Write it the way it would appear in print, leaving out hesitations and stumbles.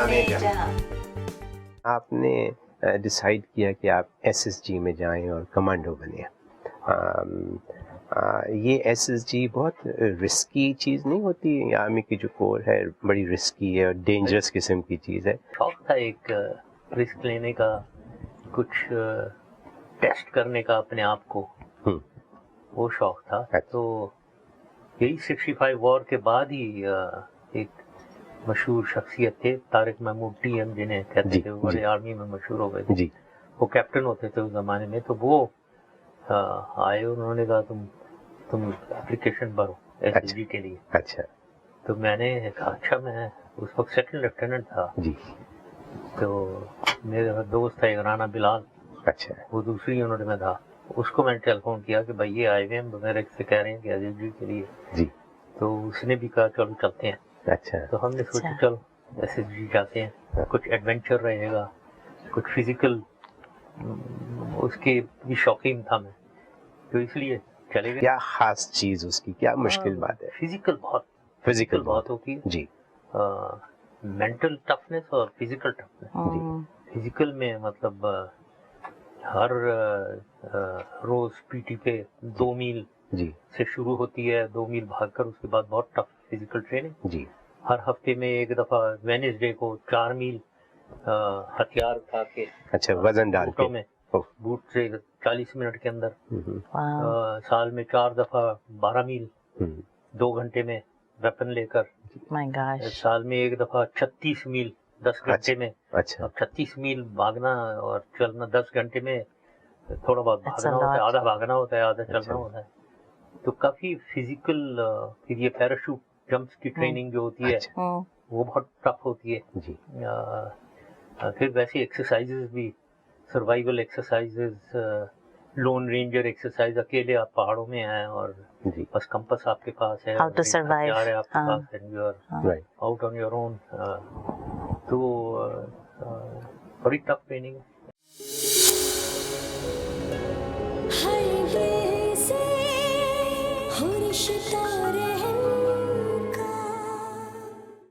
جانے جہاں. آپ نے ڈیسائیڈ کیا کہ آپ ایس ایس جی میں جائیں اور کمانڈو بنیں. یہ ایس ایس جی بہت رسکی چیز نہیں ہوتی؟ آرمی کی جو کور ہے بڑی رسکی ہے اور ڈینجرس قسم کی چیز ہے. شوق تھا ایک رسک لینے کا, کچھ ٹیسٹ کرنے کا اپنے آپ کو, وہ شوق تھا. تو یہی 65 وار کے بعد ہی ایک مشہور شخصیت تھے طارق محمود ٹی ایم, جنہیں کہتے تھے, بڑے آرمی میں مشہور ہو گئے تھے. وہ کیپٹن ہوتے تھے اس زمانے میں. تو وہ آئے, انہوں نے کہا تم اپلیکیشن بھرو ایس ایس جی کے لیے. اچھا. تو میں نے کہا اچھا. میں اس وقت سیکنڈ لیفٹیننٹ تھا. تو میرا دوست تھا رانا بلال, اچھا, وہ دوسری یونٹ میں تھا. اس کو میں نے ٹیلی فون کیا کہ بھائی یہ آئے ہوئے ہیں وغیرہ سے کہہ رہے ہیں کہ ایس ایس جی کے لیے. تو اس نے بھی کہا چلو چلتے ہیں. اچھا. تو ہم نے سوچا چلو ایس ایس جی جاتے ہیں, کچھ ایڈونچر رہے گا, کچھ فزیکل, اس کی بھی شوقین تھا میں, تو اس لیے چلے گئے. کیا خاص چیز اس کی, کیا مشکل بات ہے؟ فزیکل بہت ہوتی ہے. جی. مینٹل ٹفنس اور فزیکل ٹفنس. فزیکل میں مطلب ہر روز پی ٹی پہ 2 میل سے شروع ہوتی ہے, 2 میل بھاگ کر, اس کے بعد بہت ٹف فزیکل ٹریننگ. ہر ہفتے میں ایک دفعہ وینسڈے کو 4 میل ہتھیار اٹھا کے, اچھا, وزن ڈال کے میں بوٹ سے 40 منٹ کے اندر. سال میں 4 دفعہ 12 میل 2 گھنٹے میں ویپن لے کر. سال میں ایک دفعہ 36 میل 10 گھنٹے میں. اچھا. 36 میل بھاگنا اور چلنا 10 گھنٹے میں. تھوڑا بہت بھاگنا ہوتا ہے, آدھا بھاگنا ہوتا ہے, آدھا چلنا ہوتا ہے. تو کافی فزیکل. پھر یہ پیراشوٹ جمپس کی ٹریننگ جو ہوتی ہے وہ بہت ٹف ہوتی ہے. پھر ویسی ایکسرسائزز بھی, survival exercises, loan ranger exercise, اکیلے آپ پہاڑوں میں ہیں اور بس کمپس آپ کے پاس ہے, ہتھیار ہے آپ کے پاس, and you are out on your own. تو بڑی ٹف ٹریننگ ہے.